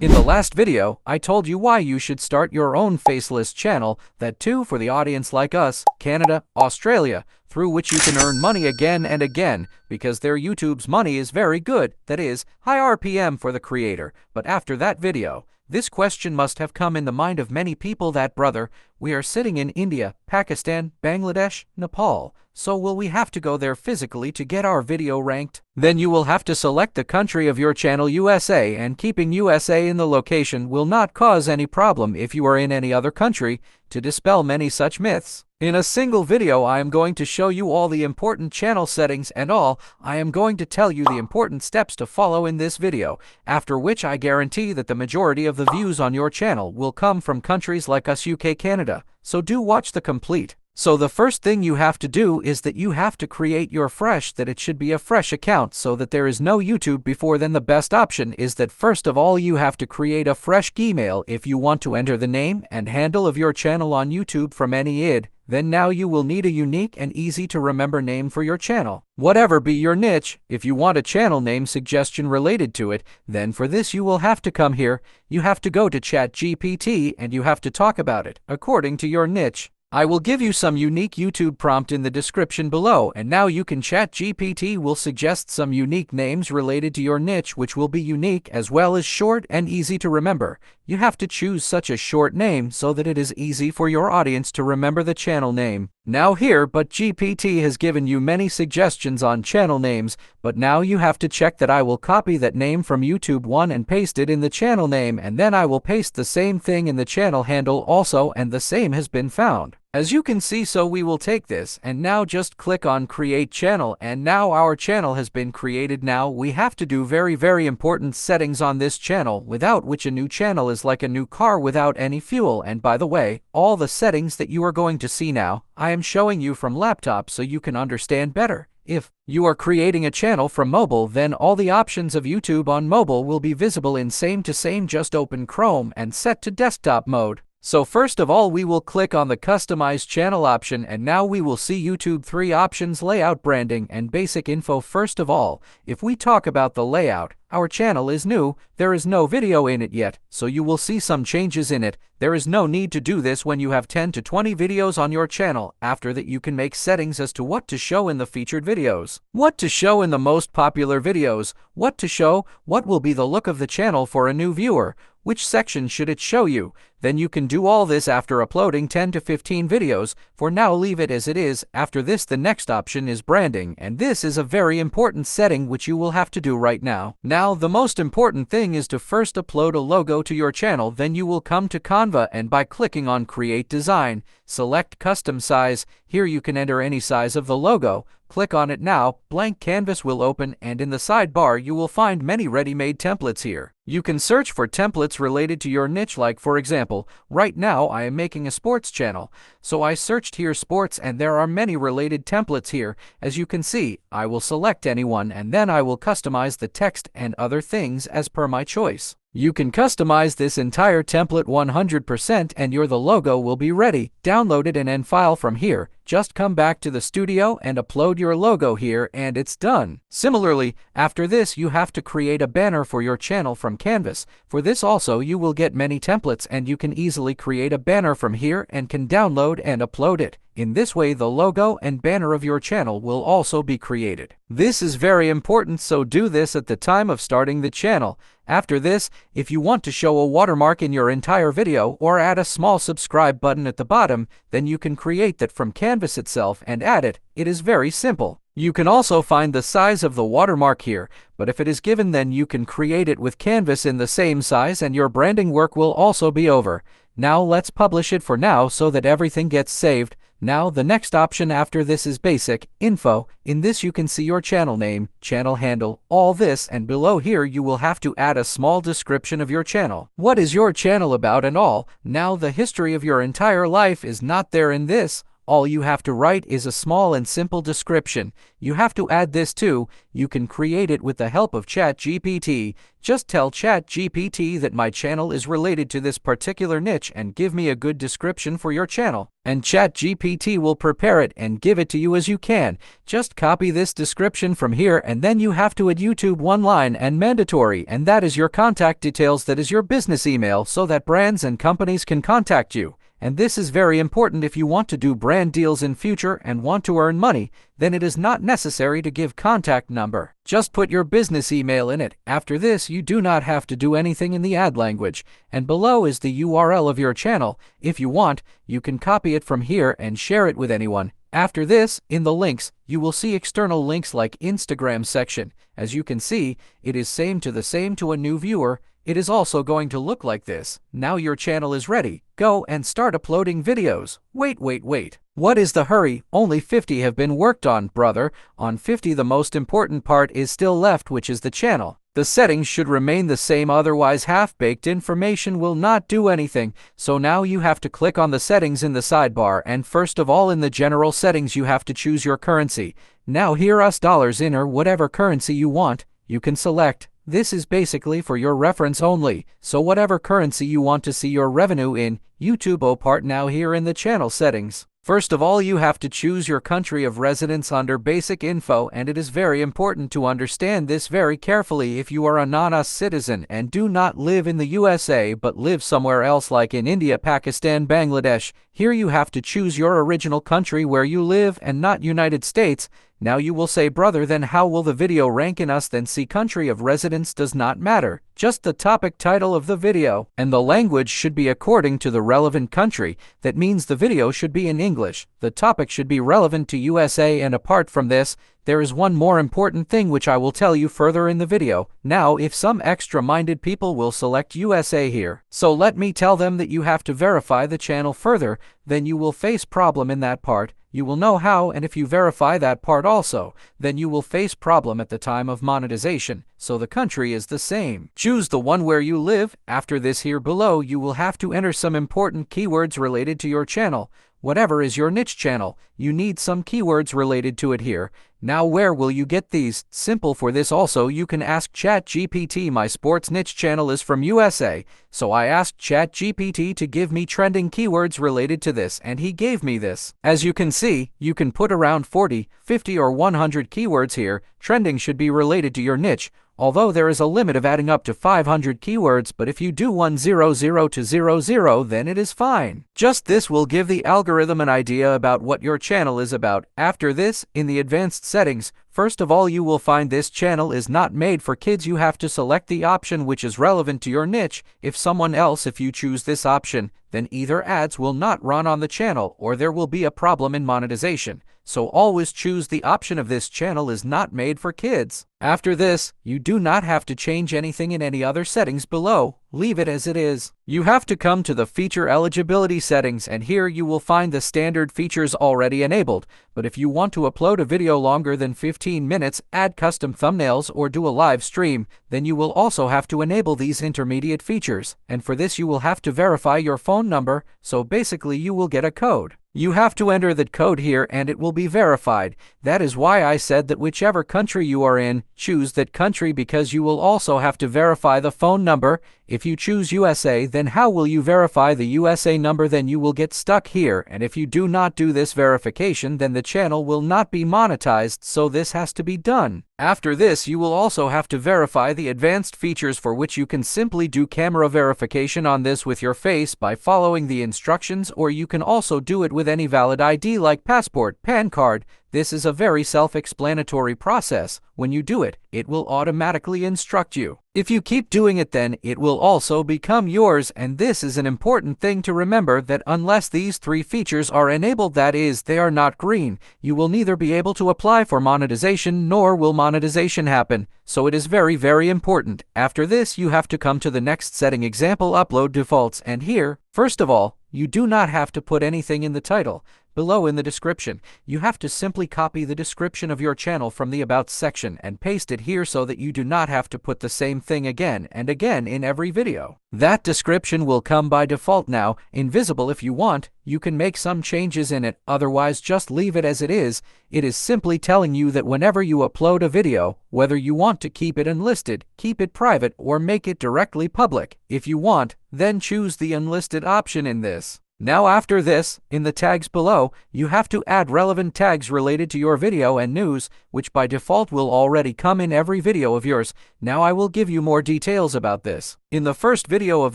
In the last video, I told you why you should start your own Faceless channel, that too for the audience like us, Canada, Australia, through which you can earn money again and again, because their YouTube's money is very good, that is, high RPM for the creator. But after that video, this question must have come in the mind of many people that, brother, we are sitting in India, Pakistan, Bangladesh, Nepal, so will we have to go there physically to get our video ranked? Then you will have to select the country of your channel USA, and keeping USA in the location will not cause any problem if you are in any other country, to dispel many such myths. In a single video I am going to show you all the important channel settings and all. I am going to tell you the important steps to follow in this video, after which I guarantee that the majority of the views on your channel will come from countries like us, UK, Canada, so do watch the complete. So the first thing you have to do is that you have to create your that it should be a fresh account so that there is no YouTube before. Then the best option is that first of all you have to create a fresh email if you want to enter the name and handle of your channel on YouTube from any id. Then now you will need a unique and easy to remember name for your channel. Whatever be your niche, if you want a channel name suggestion related to it, then for this you will have to come here. You have to go to ChatGPT and you have to talk about it according to your niche. I will give you some unique YouTube prompt in the description below, and now you can ChatGPT will suggest some unique names related to your niche which will be unique as well as short and easy to remember. You have to choose such a short name so that it is easy for your audience to remember the channel name. Now here, but GPT has given you many suggestions on channel names, but now you have to check that I will copy that name from YouTube one and paste it in the channel name, and then I will paste the same thing in the channel handle also, and the same has been found. As you can see, so we will take this and now just click on create channel, and now our channel has been created. Now we have to do very important settings on this channel, without which a new channel is like a new car without any fuel. And by the way, all the settings that you are going to see now, I am showing you from laptop so you can understand better. If you are creating a channel from mobile, then all the options of YouTube on mobile will be visible in same to same. Just open Chrome and set to desktop mode. So first of all we will click on the customize channel option, and now we will see YouTube 3 options: layout, branding, and basic info. First of all, if we talk about the layout, our channel is new, there is no video in it yet, so you will see some changes in it. There is no need to do this when you have 10 to 20 videos on your channel. After that you can make settings as to what to show in the featured videos, what to show in the most popular videos, what to show, what will be the look of the channel for a new viewer, which section should it show you. Then you can do all this after uploading 10 to 15 videos. For now leave it as it is. After this the next option is branding, and this is a very important setting which you will have to do right now. Now the most important thing is to first upload a logo to your channel. Then you will come to Canva, and by clicking on create design, select custom size. Here you can enter any size of the logo. Click on it now, blank canvas will open, and in the sidebar you will find many ready-made templates here. You can search for templates related to your niche, like for example, right now I am making a sports channel, so I searched here sports, and there are many related templates here. As you can see, I will select any one and then I will customize the text and other things as per my choice. You can customize this entire template 100% and the logo will be ready. Download it and file from here. Just come back to the studio and upload your logo here, and it's done. Similarly, after this you have to create a banner for your channel from Canvas. For this also you will get many templates, and you can easily create a banner from here and can download and upload it. In this way the logo and banner of your channel will also be created. This is very important, so do this at the time of starting the channel. After this, if you want to show a watermark in your entire video or add a small subscribe button at the bottom, then you can create that from Canvas itself and add it. It is very simple. You can also find the size of the watermark here, but if it is given then you can create it with Canvas in the same size, and your branding work will also be over. Now let's publish it for now so that everything gets saved. Now the next option after this is basic info. In this you can see your channel name, channel handle, all this, and below here you will have to add a small description of your channel. What is your channel about and all. Now the history of your entire life is not there in this. all you have to write is a small and simple description. You have to add this too. You can create it with the help of ChatGPT. Just tell ChatGPT that my channel is related to this particular niche and give me a good description for your channel. And ChatGPT will prepare it and give it to you as you can. Just copy this description from here, and then you have to add YouTube one line and mandatory, and that is your contact details, that is your business email, so that brands and companies can contact you. And this is very important if you want to do brand deals in future and want to earn money. Then it is not necessary to give contact number. Just put your business email in it. After this, you do not have to do anything in the ad language. And below is the URL of your channel. If you want, you can copy it from here and share it with anyone. After this, in the links, you will see external links like Instagram section. As you can see, it is same to a new viewer. It is also going to look like this. Now your channel is ready. Go and start uploading videos. Wait. What is the hurry? Only 50 have been worked on, brother. On 50 the most important part is still left, which is the channel. The settings should remain the same, otherwise half-baked information will not do anything. So now you have to click on the settings in the sidebar, and first of all in the general settings you have to choose your currency. Now here US dollars in or whatever currency you want, you can select. This is basically for your reference only, so whatever currency you want to see your revenue in, YouTube part now here in the channel settings. First of all, you have to choose your country of residence under basic info, and it is very important to understand this very carefully. If you are a non-US citizen and do not live in the USA but live somewhere else like in India, Pakistan, Bangladesh, here you have to choose your original country where you live and not United States. Now you will say, brother, then how will the video rank in US? Then see, country of residence does not matter, just the topic title of the video. And the language should be according to the relevant country. That means the video should be in English. The topic should be relevant to USA, and apart from this, there is one more important thing which I will tell you further in the video. Now, if some extra-minded people will select USA here, so let me tell them that you have to verify the channel further, then you will face problem in that part. You will know how, and if you verify that part also, then you will face problem at the time of monetization. So the country is the same. Choose the one where you live. After this, here below you will have to enter some important keywords related to your channel. Whatever is your niche channel, you need some keywords related to it here. Now where will you get these? Simple. For this also you can ask ChatGPT. My sports niche channel is from USA, so I asked ChatGPT to give me trending keywords related to this, and he gave me this. As you can see, you can put around 40, 50 or 100 keywords here. Trending should be related to your niche, although there is a limit of adding up to 500 keywords, but if you do 100 to 00, then it is fine. Just this will give the algorithm an idea about what your channel is about. After this, in the advanced settings, first of all you will find this channel is not made for kids. You have to select the option which is relevant to your niche. If you choose this option, then either ads will not run on the channel or there will be a problem in monetization. So always choose the option of this channel is not made for kids. After this, you do not have to change anything in any other settings below. Leave it as it is. You have to come to the feature eligibility settings, and here you will find the standard features already enabled. But if you want to upload a video longer than 15 minutes, add custom thumbnails, or do a live stream, then you will also have to enable these intermediate features. And for this you will have to verify your phone number, so basically you will get a code. You have to enter that code here and it will be verified. That is why I said that whichever country you are in, choose that country, because you will also have to verify the phone number. If you choose USA, then how will you verify the USA number? Then you will get stuck here, and if you do not do this verification, then the channel will not be monetized, so this has to be done. After this, you will also have to verify the advanced features, for which you can simply do camera verification on this with your face by following the instructions, or you can also do it with any valid ID like passport, PAN card. This is a very self-explanatory process. When you do it, it will automatically instruct you. If you keep doing it, then it will also become yours, and this is an important thing to remember, that unless these three features are enabled, that is, they are not green, you will neither be able to apply for monetization nor will monetization happen. So it is very, very important. After this, you have to come to the next setting, example upload defaults, and here, first of all, you do not have to put anything in the title. below in the description. You have to simply copy the description of your channel from the About section and paste it here so that you do not have to put the same thing again and again in every video. That description will come by default now, invisible if you want. You can make some changes in it, otherwise just leave it as it is. It is simply telling you that whenever you upload a video, whether you want to keep it unlisted, keep it private, or make it directly public. If you want, then choose the unlisted option in this. Now after this, in the tags below, you have to add relevant tags related to your video and news, which by default will already come in every video of yours. Now I will give you more details about this. In the first video of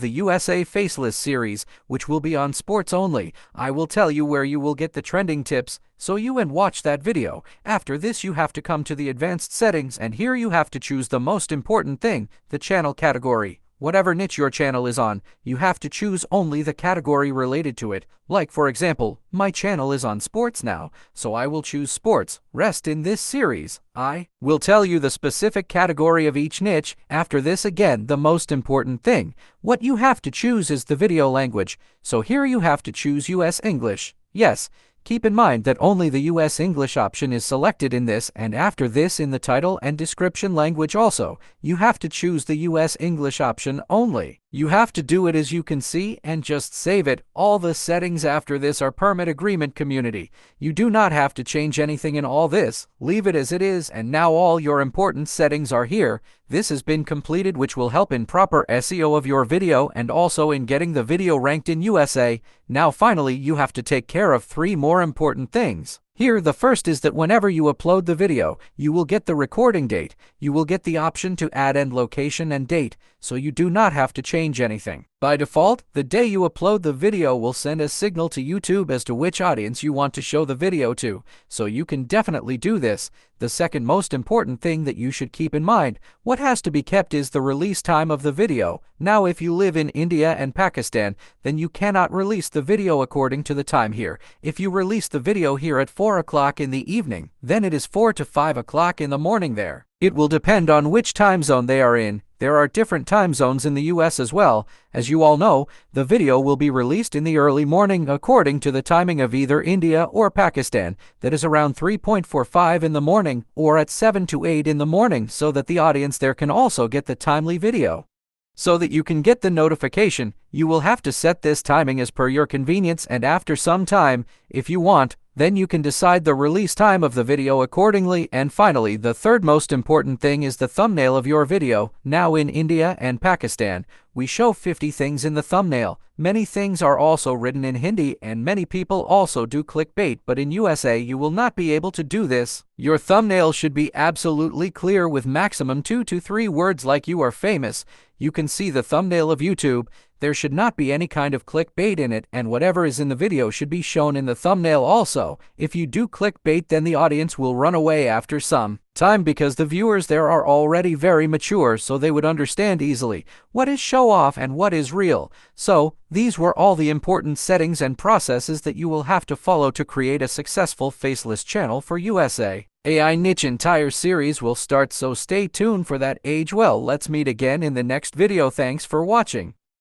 the USA Faceless series, which will be on sports only, I will tell you where you will get the trending tips, so you can watch that video. After this you have to come to the advanced settings, and here you have to choose the most important thing, the channel category. Whatever niche your channel is on, you have to choose only the category related to it. Like for example, my channel is on sports now, so I will choose sports. Rest in this series, I will tell you the specific category of each niche. After this, again, the most important thing. What you have to choose is the video language. So here you have to choose US English. Yes. Keep in mind that only the US English option is selected in this, and after this in the title and description language also, you have to choose the US English option only. You have to do it as you can see and just save it. All the settings after this are permit agreement community. You do not have to change anything in all this. Leave it as it is, and now all your important settings are here. This has been completed, which will help in proper SEO of your video and also in getting the video ranked in USA. Now finally you have to take care of 3 more important things. Here, the first is that whenever you upload the video, you will get the recording date. You will get the option to add end location and date, so you do not have to change anything. By default, the day you upload the video will send a signal to YouTube as to which audience you want to show the video to, so you can definitely do this. The second most important thing that you should keep in mind, what has to be kept is the release time of the video. Now if you live in India and Pakistan, then you cannot release the video according to the time here. If you release the video here at 4 o'clock in the evening, then it is 4 to 5 o'clock in the morning there. It will depend on which time zone they are in. There are different time zones in the US as well. As you all know, the video will be released in the early morning according to the timing of either India or Pakistan. That is around 3:45 in the morning or at 7 to 8 in the morning, so that the audience there can also get the timely video. So that you can get the notification, you will have to set this timing as per your convenience, and after some time, if you want, then you can decide the release time of the video accordingly. And finally, the third most important thing is the thumbnail of your video. Now in India and Pakistan, we show 50 things in the thumbnail. Many things are also written in Hindi, and many people also do clickbait, but in USA you will not be able to do this. Your thumbnail should be absolutely clear with maximum 2 to 3 words like you are famous. You can see the thumbnail of YouTube. There should not be any kind of clickbait in it, and whatever is in the video should be shown in the thumbnail also. If you do clickbait, then the audience will run away after some time because the viewers there are already very mature, so they would understand easily what is show off and what is real. So, these were all the important settings and processes that you will have to follow to create a successful faceless channel for USA. AI niche entire series will start, so stay tuned for that. Age well. Let's meet again in the next video. Thanks for watching.